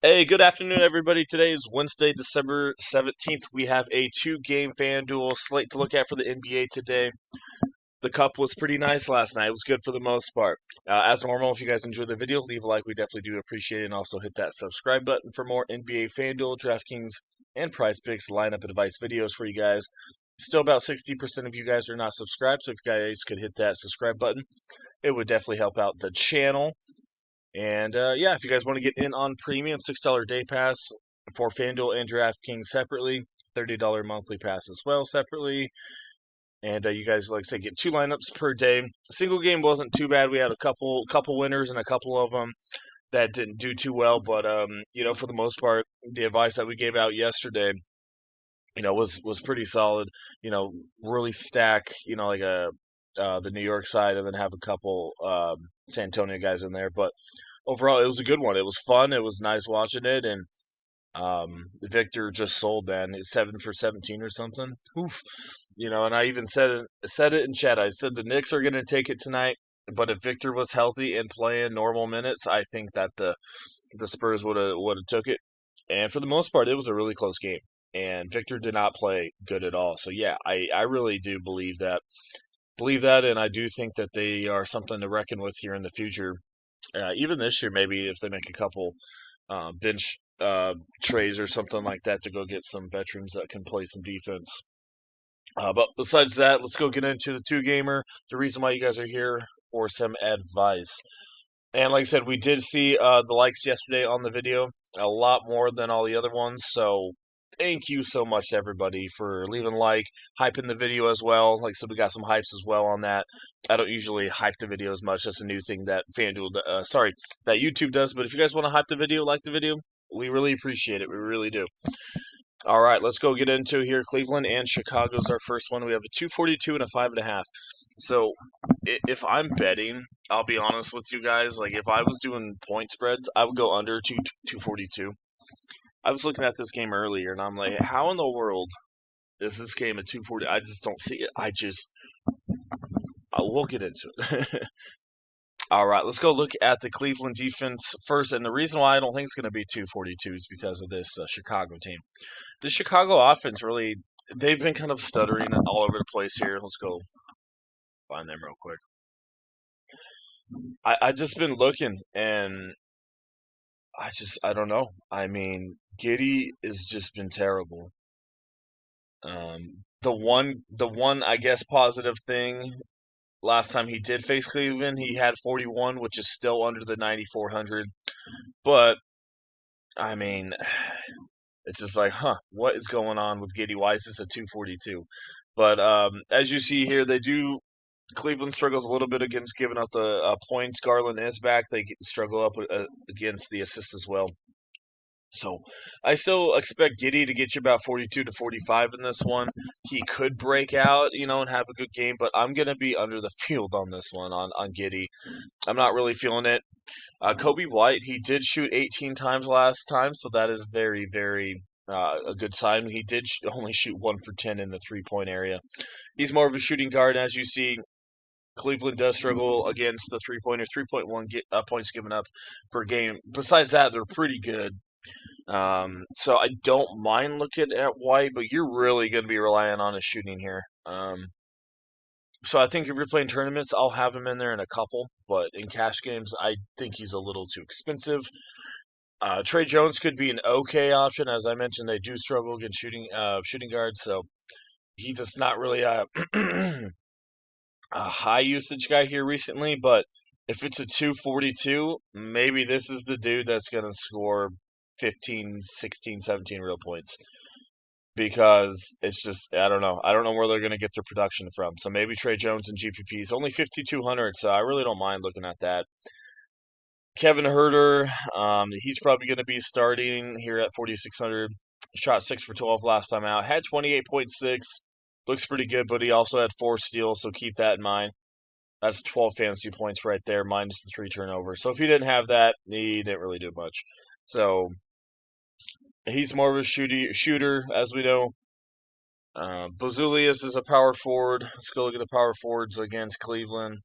Hey, good afternoon, everybody. Today is Wednesday, December 17th. We have a two-game FanDuel slate to look at for the NBA today. The cup was pretty nice last night. It was good for the most part. As normal, if you guys enjoyed the video, leave a like. We definitely do appreciate it. And also hit that subscribe button for more NBA FanDuel, DraftKings, and Prize Picks lineup advice videos for you guys. Still about 60% of you guys are not subscribed, so if you guys could hit that subscribe button, it would definitely help out the channel. And yeah, if you guys want to get in on premium, $6 day pass for FanDuel and DraftKings separately, $30 monthly pass as well separately. And you guys, like I said, get two lineups per day. Single game wasn't too bad. We had a couple winners and a couple of them that didn't do too well. But for the most part, the advice that we gave out yesterday, was pretty solid. Really stack, like the New York side, and then have a couple San Antonio guys in there. But overall, it was a good one. It was fun. It was nice watching it, and Victor just sold, man. It's 7 for 17 or something. Oof. And I even said it in chat. I said the Knicks are going to take it tonight, but if Victor was healthy and playing normal minutes, I think that the Spurs would have took it. And for the most part, it was a really close game. And Victor did not play good at all. So yeah, I really do believe that, and I do think that they are something to reckon with here in the future. Even this year, maybe if they make a couple bench trades or something like that to go get some veterans that can play some defense. But besides that, let's go get into the two gamer. The reason why you guys are here for some advice. And like I said, we did see the likes yesterday on the video, a lot more than all the other ones. So thank you so much to everybody for leaving a like, hyping the video as well. Like I said, we got some hypes as well on that. I don't usually hype the video as much. That's a new thing that that YouTube does. But if you guys want to hype the video, like the video, we really appreciate it. We really do. All right, let's go get into here. Cleveland and Chicago's our first one. We have a 242 and a 5.5. So if I'm betting, I'll be honest with you guys. Like if I was doing point spreads, I would go under 242. I was looking at this game earlier, and I'm like, how in the world is this game at 240? I just don't see it. We'll get into it. All right, let's go look at the Cleveland defense first. And the reason why I don't think it's going to be 242 is because of this Chicago team. The Chicago offense really, they've been kind of stuttering all over the place here. Let's go find them real quick. I just been looking, and I don't know. I mean, Giddy has just been terrible. The one I guess positive thing, last time he did face Cleveland, he had 41, which is still under the 9,400. But I mean, it's just like, what is going on with Giddy? Why is this a 242? But as you see here, Cleveland struggles a little bit against giving up the points. Garland is back. They struggle up against the assists as well. So I still expect Giddy to get you about 42 to 45 in this one. He could break out, and have a good game, but I'm going to be under the field on this one on Giddy. I'm not really feeling it. Kobe White, he did shoot 18 times last time, so that is very, very a good sign. He did only shoot 1 for 10 in the three-point area. He's more of a shooting guard, as you see. Cleveland does struggle against the three-pointer, 3.1 points given up per game. Besides that, they're pretty good. So I don't mind looking at White, but you're really going to be relying on his shooting here. So I think if you're playing tournaments, I'll have him in there in a couple, but in cash games, I think he's a little too expensive. Trey Jones could be an okay option. As I mentioned, they do struggle against shooting guards, so he does not really a high usage guy here recently, but if it's a 242, maybe this is the dude that's going to score 15, 16, 17 real points. Because it's just, I don't know. I don't know where they're going to get their production from. So maybe Trey Jones and GPP is only 5,200, so I really don't mind looking at that. Kevin Herter, he's probably going to be starting here at 4,600. Shot 6 for 12 last time out. Had 28.6. Looks pretty good, but he also had 4 steals, so keep that in mind. That's 12 fantasy points right there, minus the 3 turnovers. So if he didn't have that, he didn't really do much. So he's more of a shooter, as we know. Bazulius is a power forward. Let's go look at the power forwards against Cleveland.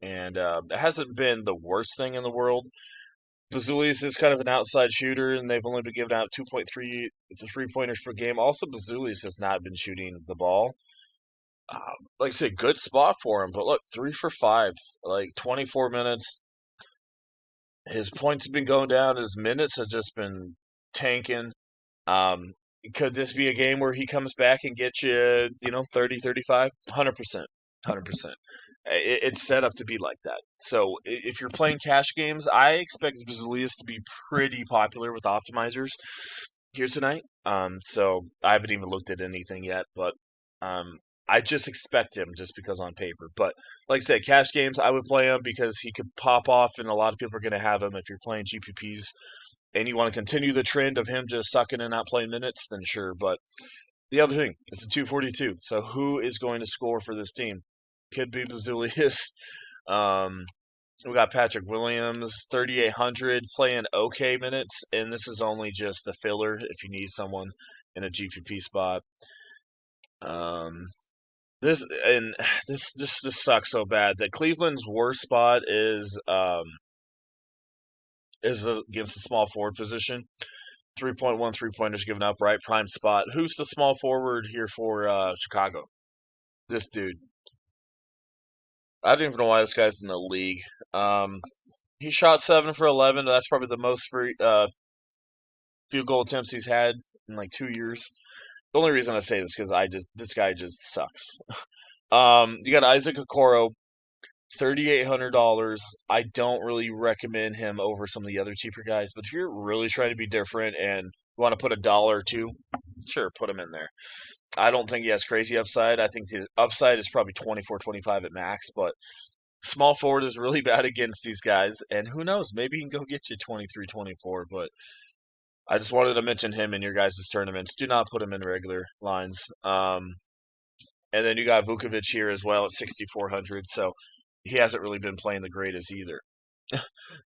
And it hasn't been the worst thing in the world. Bazulius is kind of an outside shooter, and they've only been giving out 2.3 3-pointers per game. Also, Bazulius has not been shooting the ball. Like I said, good spot for him. But look, 3 for 5, like 24 minutes. His points have been going down. His minutes have just been tanking. Um, could this be a game where he comes back and gets you, 30, 35? 100%. 100%. It's set up to be like that. So if you're playing cash games, I expect Bazilius to be pretty popular with optimizers here tonight. So I haven't even looked at anything yet, but um, I just expect him just because on paper. But like I said, cash games, I would play him because he could pop off, and a lot of people are going to have him if you're playing GPPs and you want to continue the trend of him just sucking and not playing minutes, then sure. But the other thing is a 242. So who is going to score for this team? Could be Bazilius. Um, we got Patrick Williams, 3,800, playing okay minutes, and this is only just a filler if you need someone in a GPP spot. Um, this and this sucks so bad that Cleveland's worst spot is against the small forward position. 3.1 3-pointers given up, right? Prime spot. Who's the small forward here for Chicago? This dude. I don't even know why this guy's in the league. He shot 7 for 11. That's probably the most field goal attempts he's had in like 2 years. The only reason I say this because this guy just sucks. You got Isaac Okoro, $3,800. I don't really recommend him over some of the other cheaper guys, but if you're really trying to be different and want to put $1 or two, sure, put him in there. I don't think he has crazy upside. I think his upside is probably 24, 25 at max, but small forward is really bad against these guys, and who knows, maybe he can go get you 23, 24, but I just wanted to mention him in your guys' tournaments. Do not put him in regular lines. And then you got Vukovic here as well at 6,400, so he hasn't really been playing the greatest either.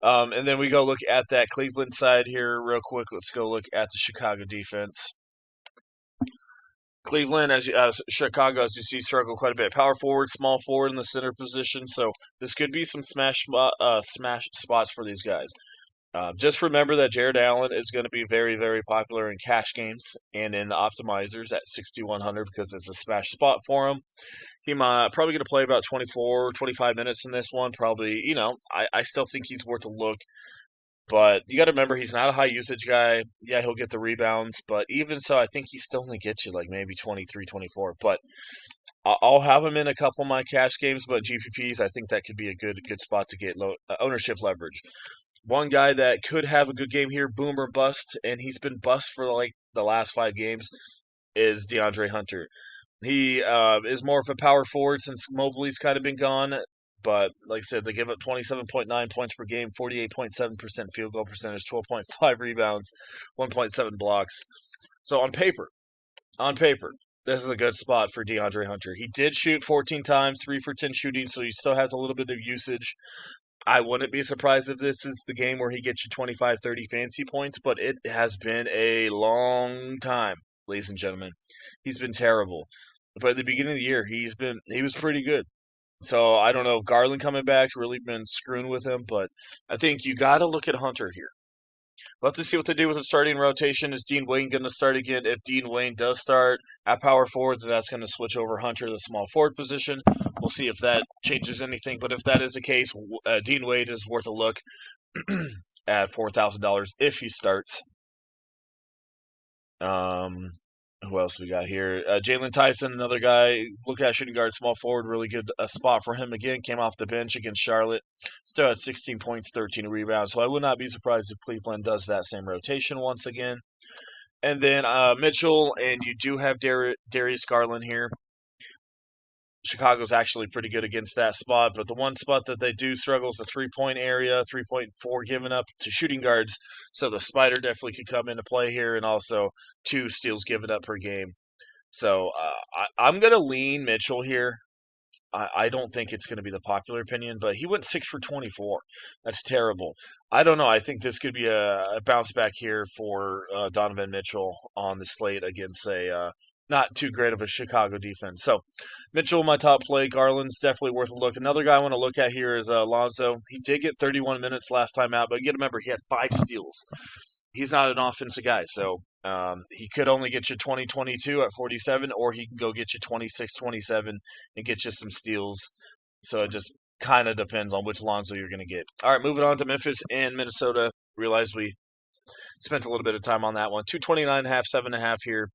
And then we go look at that Cleveland side here real quick. Let's go look at the Chicago defense. Cleveland, as Chicago, as you see, struggle quite a bit. Power forward, small forward in the center position, so this could be some smash spots for these guys. Just remember that Jared Allen is going to be very, very popular in cash games and in the optimizers at 6,100 because it's a smash spot for him. He might probably going to play about 24, 25 minutes in this one. Probably, I still think he's worth a look. But you got to remember, he's not a high usage guy. Yeah, he'll get the rebounds, but even so, I think he still only gets you like maybe 23, 24. But I'll have him in a couple of my cash games, but GPPs, I think that could be a good spot to get ownership leverage. One guy that could have a good game here, boom or bust, and he's been bust for like the last 5 games, is DeAndre Hunter. He is more of a power forward since Mobley's kind of been gone. But like I said, they give up 27.9 points per game, 48.7% field goal percentage, 12.5 rebounds, 1.7 blocks. So on paper, this is a good spot for DeAndre Hunter. He did shoot 14 times, 3 for 10 shooting, so he still has a little bit of usage. I wouldn't be surprised if this is the game where he gets you 25, 30 fantasy points, but it has been a long time, ladies and gentlemen. He's been terrible. But at the beginning of the year, he was pretty good. So I don't know if Garland coming back really been screwing with him, but I think you got to look at Hunter here. We'll have to see what they do with the starting rotation. Is Dean Wayne going to start again? If Dean Wayne does start at power forward, then that's going to switch over Hunter to the small forward position. We'll see if that changes anything. But if that is the case, Dean Wade is worth a look at $4,000 if he starts. Who else we got here? Jalen Tyson, another guy. Look at shooting guard, small forward. Really good spot for him again. Came off the bench against Charlotte. Still had 16 points, 13 rebounds. So I would not be surprised if Cleveland does that same rotation once again. And then Mitchell, and you do have Darius Garland here. Chicago's actually pretty good against that spot, but the one spot that they do struggle is the 3-point area, 3.4 given up to shooting guards. So the spider definitely could come into play here, and also 2 steals given up per game. So I'm going to lean Mitchell here. I don't think it's going to be the popular opinion, but he went 6 for 24. That's terrible. I don't know. I think this could be a bounce back here for Donovan Mitchell on the slate against not too great of a Chicago defense. So Mitchell, my top play. Garland's definitely worth a look. Another guy I want to look at here is Alonso. He did get 31 minutes last time out, but you got to remember he had 5 steals. He's not an offensive guy, so he could only get you 20-22 at 47, or he can go get you 26-27 and get you some steals. So it just kind of depends on which Alonso you're going to get. All right, moving on to Memphis and Minnesota. Realize we spent a little bit of time on that one. 229.5, 7.5 here.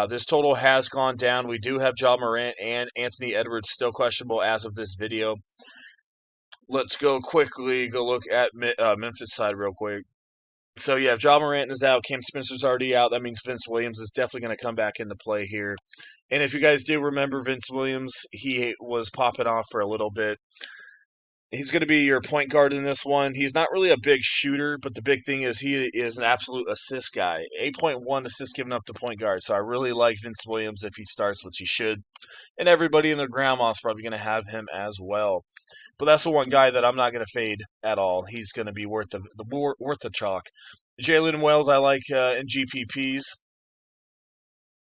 This total has gone down. We do have Ja Morant and Anthony Edwards still questionable as of this video. Let's go look at Memphis side real quick. So yeah, if Ja Morant is out, Cam Spencer's already out. That means Vince Williams is definitely going to come back into play here. And if you guys do remember Vince Williams, he was popping off for a little bit. He's going to be your point guard in this one. He's not really a big shooter, but the big thing is he is an absolute assist guy. 8.1 assists given up to point guard. So I really like Vince Williams if he starts, which he should. And everybody in their grandma is probably going to have him as well. But that's the one guy that I'm not going to fade at all. He's going to be worth the chalk. Jalen Wells I like in GPPs.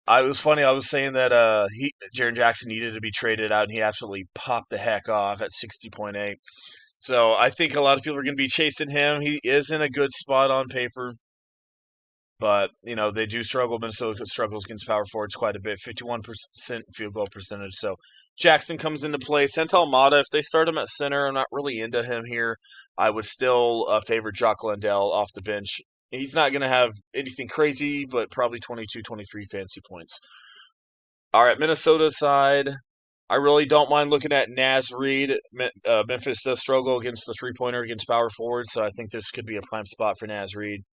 I was funny. I was saying that Jaren Jackson needed to be traded out, and he absolutely popped the heck off at 60.8. So I think a lot of people are going to be chasing him. He is in a good spot on paper, but they do struggle. Minnesota struggles against power forwards quite a bit. 51% field goal percentage. So Jackson comes into play. Sentel Mata, if they start him at center, I'm not really into him here. I would still favor Jock Landale off the bench. He's not going to have anything crazy, but probably 22, 23 fancy points. All right, Minnesota side. I really don't mind looking at Naz Reid. Memphis does struggle against the three-pointer against power forwards, so I think this could be a prime spot for Naz Reid.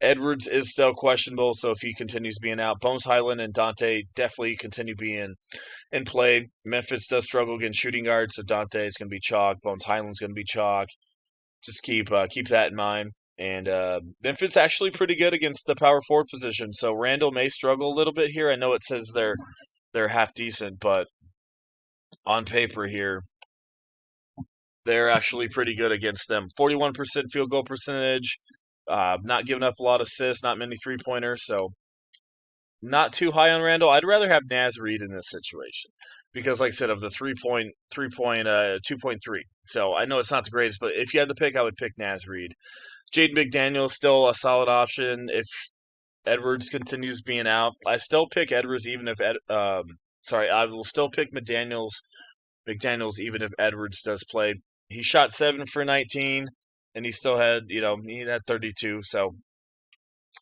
Edwards is still questionable, so if he continues being out, Bones Highland and Dante definitely continue being in play. Memphis does struggle against shooting guards, so Dante is going to be chalk. Bones Highland's going to be chalk. Just keep that in mind. And Memphis actually pretty good against the power forward position. So Randall may struggle a little bit here. I know it says they're half decent, but on paper here, they're actually pretty good against them. 41% field goal percentage, not giving up a lot of assists, not many three-pointers. So not too high on Randall. I'd rather have Naz Reid in this situation because, like I said, of the 2.3. So I know it's not the greatest, but if you had to pick, I would pick Naz Reid. Jaden McDaniels still a solid option if Edwards continues being out. I still pick Edwards even if I will still pick McDaniels even if Edwards does play. He shot 7 for 19 and he still had, he had 32, so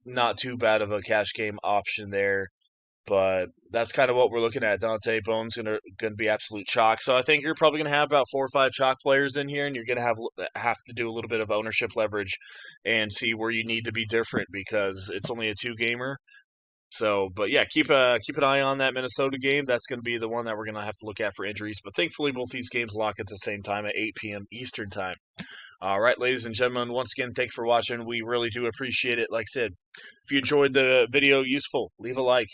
not too bad of a cash game option there. But that's kind of what we're looking at. Dante Bones gonna be absolute chalk. So I think you're probably gonna have about 4 or 5 chalk players in here, and you're gonna have to do a little bit of ownership leverage and see where you need to be different because it's only a 2-gamer. So, but yeah, keep an eye on that Minnesota game. That's going to be the one that we're going to have to look at for injuries. But thankfully, both these games lock at the same time at 8 p.m. Eastern time. All right, ladies and gentlemen, once again, thanks for watching. We really do appreciate it. Like I said, if you enjoyed the video useful, leave a like.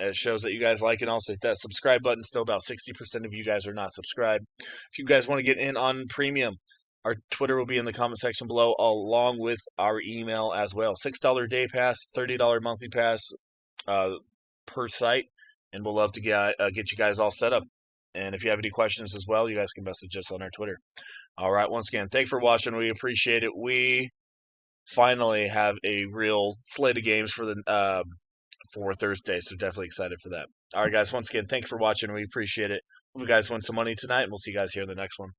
It shows that you guys like it. Also, hit that subscribe button. Still about 60% of you guys are not subscribed. If you guys want to get in on premium, our Twitter will be in the comment section below, along with our email as well. $6 day pass, $30 monthly pass per site, and we'll love to get you guys all set up. And if you have any questions as well, you guys can message us on our Twitter. All right, once again, thanks for watching. We appreciate it. We finally have a real slate of games for Thursday, so definitely excited for that. All right, guys, once again, thank you for watching. We appreciate it. Hope you guys win some money tonight, and we'll see you guys here in the next one.